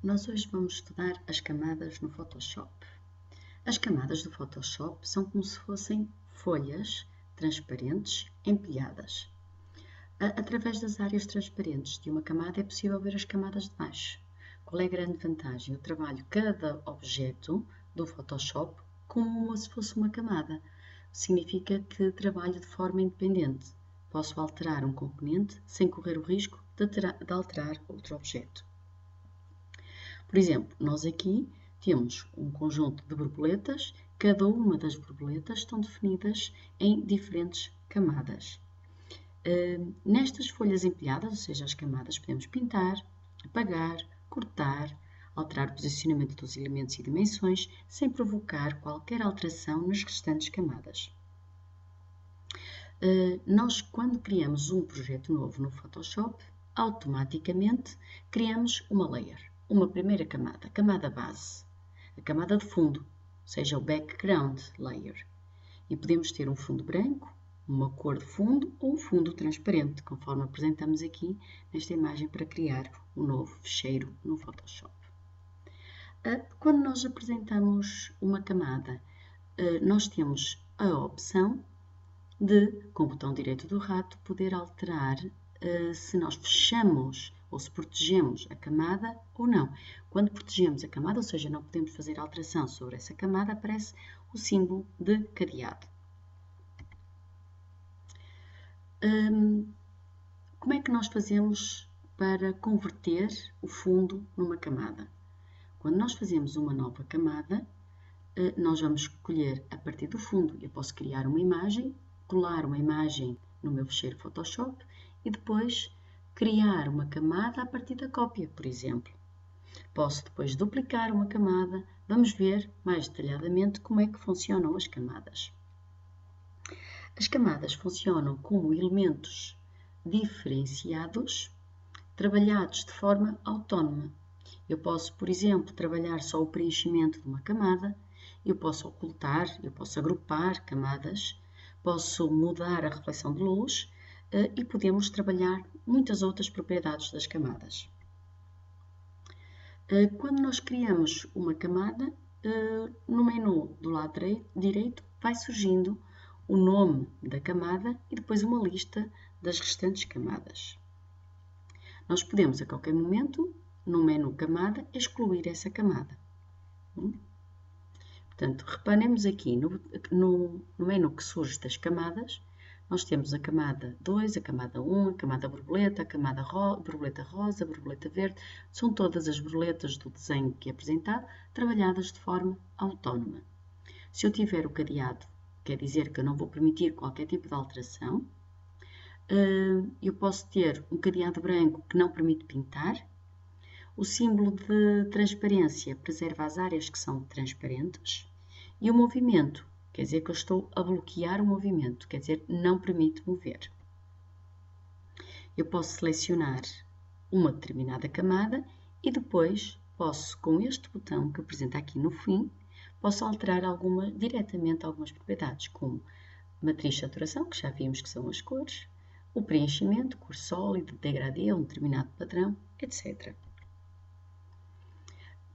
Nós hoje vamos estudar as camadas no Photoshop. As camadas do Photoshop são como se fossem folhas transparentes empilhadas. Através das áreas transparentes de uma camada é possível ver as camadas de baixo. Qual é a grande vantagem? Eu trabalho cada objeto do Photoshop como se fosse uma camada. Significa que trabalho de forma independente. Posso alterar um componente sem correr o risco de alterar outro objeto. Por exemplo, nós aqui temos um conjunto de borboletas, cada uma das borboletas estão definidas em diferentes camadas. Nestas folhas empilhadas, ou seja, as camadas, podemos pintar, apagar, cortar, alterar o posicionamento dos elementos e dimensões, sem provocar qualquer alteração nas restantes camadas. Nós, quando criamos um projeto novo no Photoshop, automaticamente criamos uma layer. Uma primeira camada, a camada base, a camada de fundo, ou seja, o background layer. E podemos ter um fundo branco, uma cor de fundo ou um fundo transparente, conforme apresentamos aqui nesta imagem para criar um novo ficheiro no Photoshop. Quando nós apresentamos uma camada, nós temos a opção de, com o botão direito do rato, poder alterar se nós fechamos ou se protegemos a camada ou não. Quando protegemos a camada, ou seja, não podemos fazer alteração sobre essa camada, aparece o símbolo de cadeado. Como é que nós fazemos para converter o fundo numa camada? Quando nós fazemos uma nova camada, nós vamos escolher a partir do fundo. Eu posso criar uma imagem, colar uma imagem no meu ficheiro Photoshop e depois criar uma camada a partir da cópia, por exemplo. Posso depois duplicar uma camada. Vamos ver mais detalhadamente como é que funcionam as camadas. As camadas funcionam como elementos diferenciados, trabalhados de forma autónoma. Eu posso, por exemplo, trabalhar só o preenchimento de uma camada, eu posso ocultar, eu posso agrupar camadas, posso mudar a reflexão de luz e podemos trabalhar muitas outras propriedades das camadas. Quando nós criamos uma camada, no menu do lado direito vai surgindo o nome da camada e depois uma lista das restantes camadas. Nós podemos, a qualquer momento, no menu camada, excluir essa camada. Portanto, reparemos aqui no menu que surge das camadas, nós temos a camada 2, a camada 1, a camada borboleta, a camada borboleta rosa, a borboleta verde. São todas as borboletas do desenho que é apresentado, trabalhadas de forma autónoma. Se eu tiver o cadeado, quer dizer que eu não vou permitir qualquer tipo de alteração. Eu posso ter um cadeado branco que não permite pintar. O símbolo de transparência preserva as áreas que são transparentes. E o movimento, quer dizer que eu estou a bloquear o movimento, quer dizer, não permite mover. Eu posso selecionar uma determinada camada e depois posso, com este botão que apresenta aqui no fim, posso alterar diretamente algumas propriedades, como matriz de saturação, que já vimos que são as cores, o preenchimento, cor sólida, degradê, um determinado padrão, etc.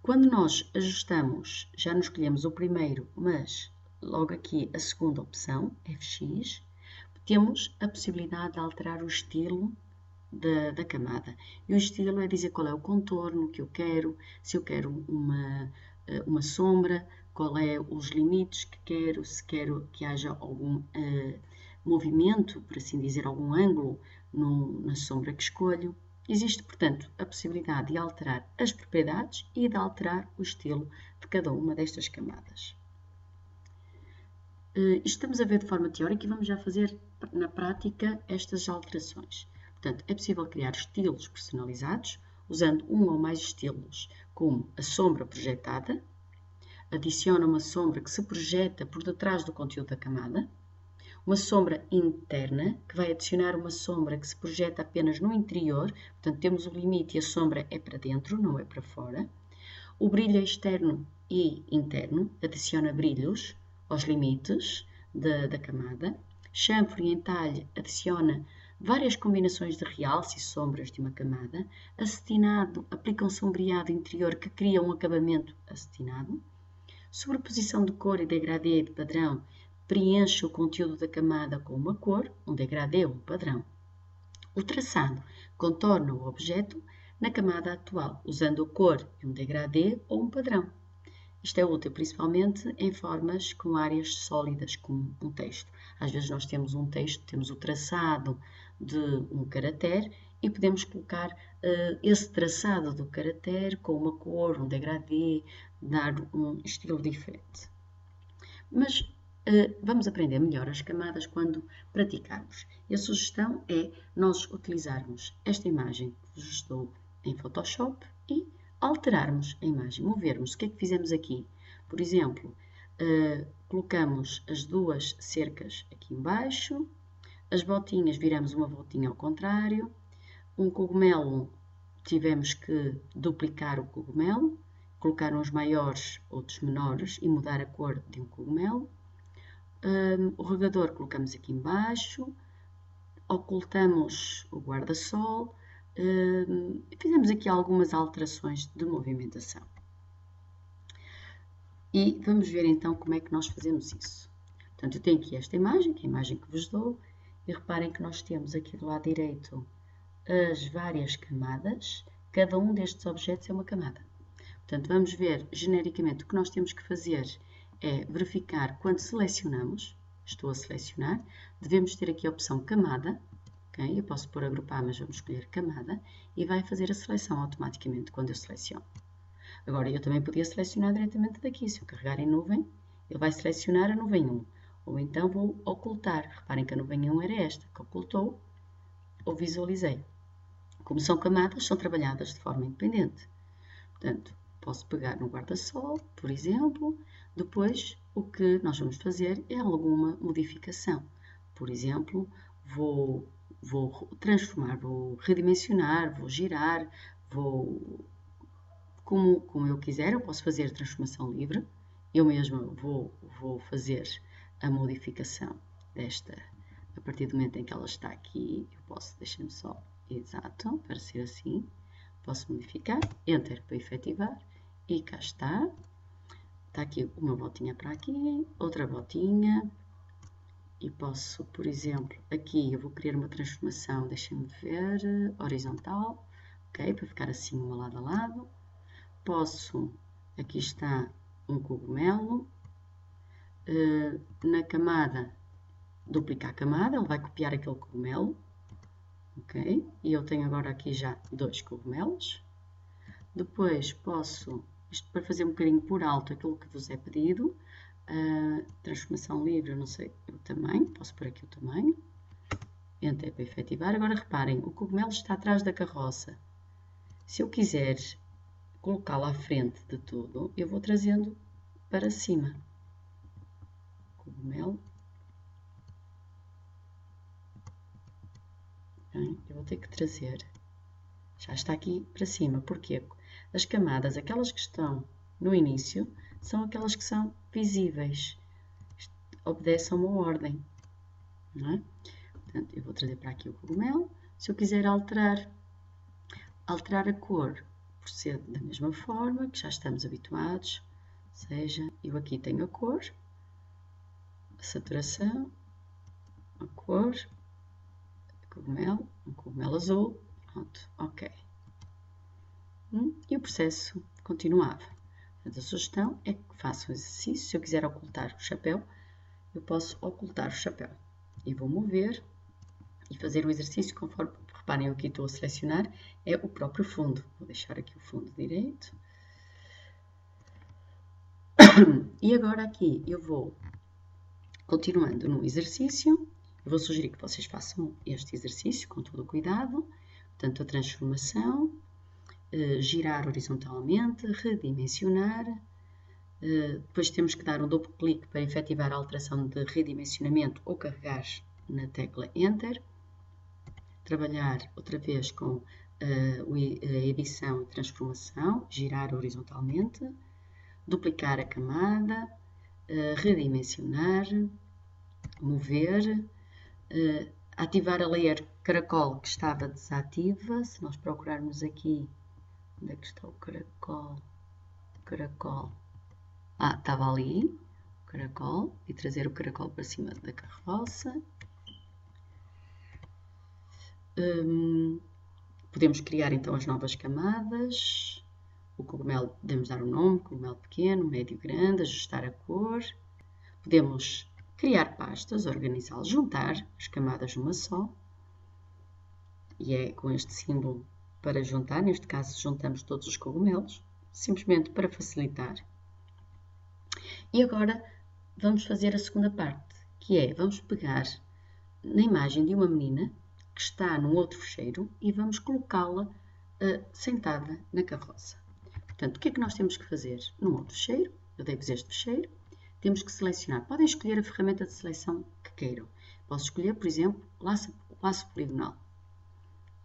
Quando nós ajustamos, já nos escolhemos o primeiro, mas logo aqui a segunda opção, FX, temos a possibilidade de alterar o estilo da camada. E o estilo é dizer qual é o contorno que eu quero, se eu quero uma sombra, qual é os limites que quero, se quero que haja algum movimento, por assim dizer, algum ângulo na sombra que escolho. Existe, portanto, a possibilidade de alterar as propriedades e de alterar o estilo de cada uma destas camadas. Isto estamos a ver de forma teórica e vamos já fazer na prática estas alterações. Portanto, é possível criar estilos personalizados, usando um ou mais estilos, como a sombra projetada, adiciona uma sombra que se projeta por detrás do conteúdo da camada, uma sombra interna, que vai adicionar uma sombra que se projeta apenas no interior, portanto temos o limite e a sombra é para dentro, não é para fora. O brilho externo e interno, adiciona brilhos aos limites da camada. Chanfro e entalhe adiciona várias combinações de realce e sombras de uma camada, acetinado aplica um sombreado interior que cria um acabamento acetinado, sobreposição de cor e degradê de padrão preenche o conteúdo da camada com uma cor, um degradê ou um padrão. O traçado contorna o objeto na camada atual, usando a cor e um degradê ou um padrão. Isto é útil principalmente em formas com áreas sólidas, como um texto. Às vezes nós temos um texto, temos o traçado de um caractere e podemos colocar esse traçado do caractere com uma cor, um degradê, dar um estilo diferente. Mas vamos aprender melhor as camadas quando praticarmos. E a sugestão é nós utilizarmos esta imagem que vos dou em Photoshop e alterarmos a imagem, movermos. O que é que fizemos aqui? Por exemplo, colocamos as duas cercas aqui embaixo, as botinhas, viramos uma voltinha ao contrário, um cogumelo, tivemos que duplicar o cogumelo, colocar uns maiores, outros menores e mudar a cor de um cogumelo. O regador colocamos aqui embaixo, ocultamos o guarda-sol, fizemos aqui algumas alterações de movimentação. E vamos ver então como é que nós fazemos isso. Portanto, eu tenho aqui esta imagem, que é a imagem que vos dou, e reparem que nós temos aqui do lado direito as várias camadas, cada um destes objetos é uma camada. Portanto, vamos ver genericamente o que nós temos que fazer é verificar quando selecionamos, estou a selecionar, devemos ter aqui a opção camada, okay? Eu posso pôr agrupar, mas vamos escolher camada, e vai fazer a seleção automaticamente quando eu seleciono. Agora, eu também podia selecionar diretamente daqui, se eu carregar em nuvem, ele vai selecionar a nuvem 1, ou então vou ocultar, reparem que a nuvem 1 era esta, que ocultou, ou visualizei. Como são camadas, são trabalhadas de forma independente. Portanto, posso pegar no guarda-sol, por exemplo, depois o que nós vamos fazer é alguma modificação. Por exemplo, vou transformar, vou redimensionar, vou girar, como eu quiser, eu posso fazer transformação livre. Eu mesma vou fazer a modificação desta, a partir do momento em que ela está aqui, eu posso, deixem-me só, exato, para ser assim, posso modificar, Enter para efetivar, e cá está. Está aqui uma voltinha para aqui, outra voltinha, e posso, por exemplo, aqui eu vou criar uma transformação, deixem-me ver, horizontal, ok, para ficar assim uma lado a lado. Posso, aqui está um cogumelo, na camada, duplicar a camada, ele vai copiar aquele cogumelo, ok, e eu tenho agora aqui já dois cogumelos. Depois posso, isto para fazer um bocadinho por alto aquilo que vos é pedido, transformação livre, eu não sei o tamanho, posso pôr aqui o tamanho, Enter para efetivar. Agora reparem, o cogumelo está atrás da carroça. Se eu quiser colocá-lo à frente de tudo, eu vou trazendo para cima. Cogumelo. Bem, eu vou ter que trazer. Já está aqui para cima. Porquê? As camadas, aquelas que estão no início, são aquelas que são visíveis. Obedecem a uma ordem. Não é? Portanto, eu vou trazer para aqui o cogumelo. Se eu quiser alterar a cor, procedo da mesma forma, que já estamos habituados. Ou seja, eu aqui tenho a cor, a saturação, a cor, cogumelo, um cogumelo azul, pronto, ok. E o processo continuava. Portanto, a sugestão é que faça o exercício. Se eu quiser ocultar o chapéu, eu posso ocultar o chapéu. E vou mover e fazer o exercício conforme, reparem, eu aqui estou a selecionar, é o próprio fundo. Vou deixar aqui o fundo direito. E agora aqui eu vou, continuando no exercício, eu vou sugerir que vocês façam este exercício com todo o cuidado. Portanto, a transformação, girar horizontalmente, redimensionar. Depois temos que dar um duplo clique para efetivar a alteração de redimensionamento ou carregar na tecla Enter. Trabalhar outra vez com a edição e transformação, girar horizontalmente, duplicar a camada, redimensionar, mover, ativar a layer caracol que estava desativa. Se nós procurarmos aqui, onde é que está o caracol? Caracol. Estava ali, o caracol, e trazer o caracol para cima da carroça. Podemos criar então as novas camadas. O cogumelo, podemos dar um nome, cogumelo pequeno, médio, grande, ajustar a cor. Podemos criar pastas, organizá-las, juntar as camadas numa só. E é com este símbolo para juntar, neste caso juntamos todos os cogumelos, simplesmente para facilitar. E agora vamos fazer a segunda parte, que é, vamos pegar na imagem de uma menina que está num outro fecheiro e vamos colocá-la sentada na carroça. Portanto, o que é que nós temos que fazer? Num outro fecheiro, eu dei-vos este fecheiro, temos que selecionar. Podem escolher a ferramenta de seleção que queiram. Posso escolher, por exemplo, laço poligonal.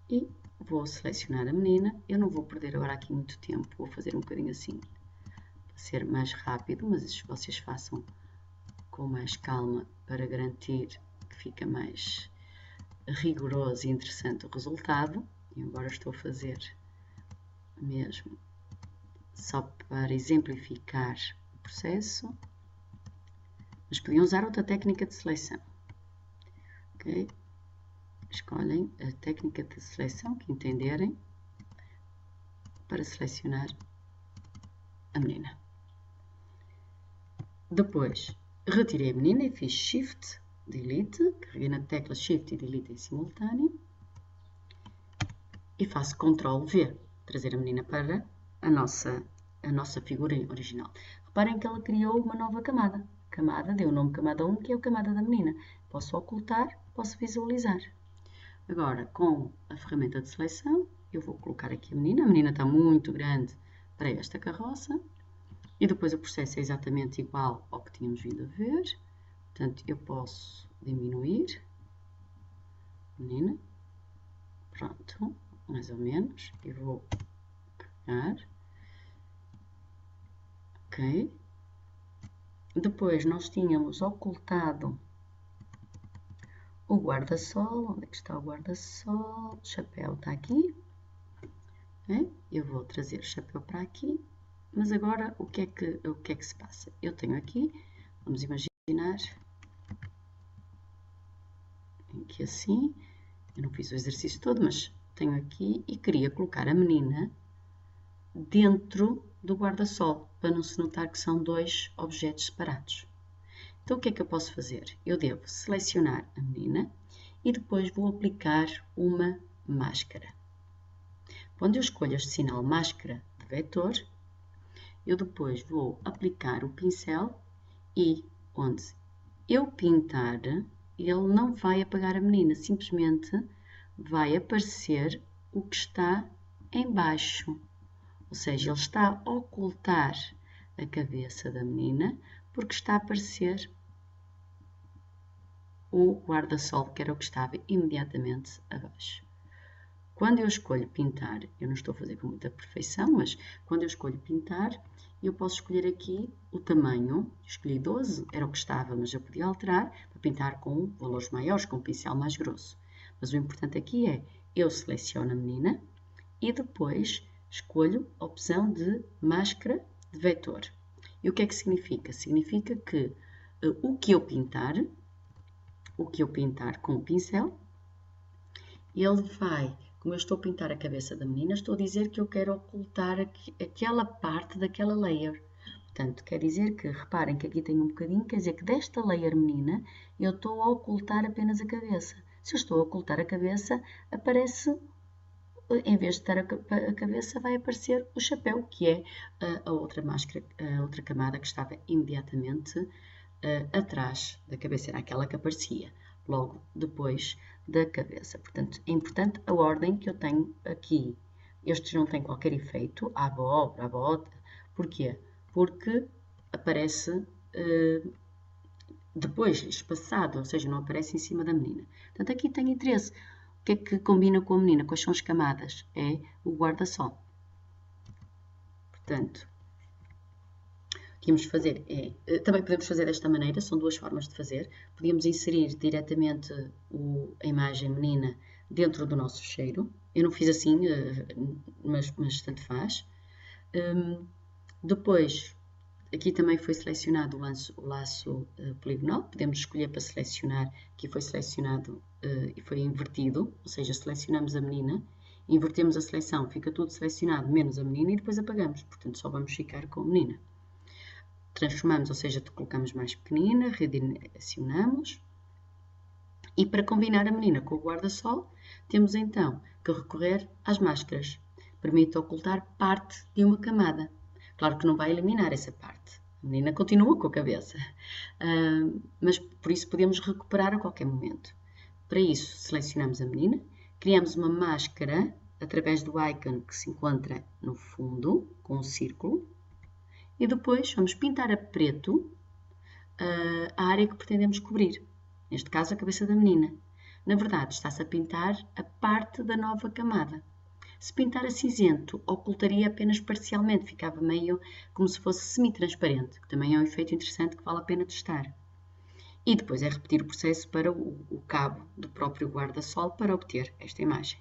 E vou selecionar a menina. Eu não vou perder agora aqui muito tempo, vou fazer um bocadinho assim, para ser mais rápido, mas vocês façam com mais calma para garantir que fica mais rigoroso e interessante o resultado. E agora estou a fazer mesmo só para exemplificar o processo, mas podiam usar outra técnica de seleção. Ok? Escolhem a técnica de seleção que entenderem para selecionar a menina. Depois, retirei a menina e fiz Shift, Delete, carreguei na tecla Shift e Delete em simultâneo e faço Ctrl V, trazer a menina para a nossa figura original. Reparem que ela criou uma nova camada. Camada, deu o nome camada 1, que é a camada da menina. Posso ocultar, posso visualizar. Agora, com a ferramenta de seleção, eu vou colocar aqui a menina. A menina está muito grande para esta carroça. E depois o processo é exatamente igual ao que tínhamos vindo a ver. Portanto, eu posso diminuir a menina. Pronto, mais ou menos. E vou pegar. Ok. Depois nós tínhamos ocultado o guarda-sol. Onde é que está o guarda-sol? O chapéu está aqui. Okay. Eu vou trazer o chapéu para aqui. Mas agora o que é que se passa? Eu tenho aqui, vamos imaginar, que assim, eu não fiz o exercício todo, mas tenho aqui e queria colocar a menina dentro do guarda-sol, para não se notar que são dois objetos separados. Então o que é que eu posso fazer? Eu devo selecionar a menina e depois vou aplicar uma máscara. Quando eu escolho este sinal máscara de vetor, eu depois vou aplicar o pincel e onde eu pintar, ele não vai apagar a menina, simplesmente vai aparecer o que está em baixo. Ou seja, ele está a ocultar a cabeça da menina porque está a aparecer o guarda-sol, que era o que estava imediatamente abaixo. Quando eu escolho pintar, eu não estou a fazer com muita perfeição, mas quando eu escolho pintar, eu posso escolher aqui o tamanho. Escolhi 12, era o que estava, mas eu podia alterar para pintar com valores maiores, com um pincel mais grosso. Mas o importante aqui é, eu seleciono a menina e depois escolho a opção de máscara de vetor. E o que é que significa? Significa que o que eu pintar com o pincel, ele vai... Como eu estou a pintar a cabeça da menina, estou a dizer que eu quero ocultar aquela parte daquela layer. Portanto, quer dizer que, reparem que aqui tem um bocadinho, quer dizer que desta layer menina, eu estou a ocultar apenas a cabeça. Se eu estou a ocultar a cabeça, aparece, em vez de estar a cabeça, vai aparecer o chapéu, que é a outra máscara, a outra camada que estava imediatamente atrás da cabeça, era aquela que aparecia logo depois da cabeça. Portanto, é importante a ordem que eu tenho aqui. Estes não têm qualquer efeito, a abóbora, a bota. Porquê? Porque aparece depois, espaçado, ou seja, não aparece em cima da menina. Portanto, aqui tem interesse. O que é que combina com a menina? Quais são as camadas? É o guarda-sol. Portanto, que íamos fazer também podemos fazer desta maneira, são duas formas de fazer. Podíamos inserir diretamente a imagem menina dentro do nosso fecheiro. Eu não fiz assim, mas tanto faz. Depois, aqui também foi selecionado o laço poligonal. Podemos escolher para selecionar. Aqui foi selecionado e foi invertido, ou seja, selecionamos a menina, invertemos a seleção, fica tudo selecionado, menos a menina, e depois apagamos. Portanto, só vamos ficar com a menina. Transformamos, ou seja, colocamos mais pequenina, redirecionamos. E para combinar a menina com o guarda-sol, temos então que recorrer às máscaras. Permite ocultar parte de uma camada. Claro que não vai eliminar essa parte. A menina continua com a cabeça. Mas por isso podemos recuperar a qualquer momento. Para isso, selecionamos a menina, criamos uma máscara através do ícone que se encontra no fundo, com um círculo, e depois vamos pintar a preto a área que pretendemos cobrir. Neste caso, a cabeça da menina. Na verdade, está-se a pintar a parte da nova camada. Se pintar a cinzento, ocultaria apenas parcialmente, ficava meio como se fosse semi-transparente, que também é um efeito interessante que vale a pena testar. E depois é repetir o processo para o cabo do próprio guarda-sol para obter esta imagem.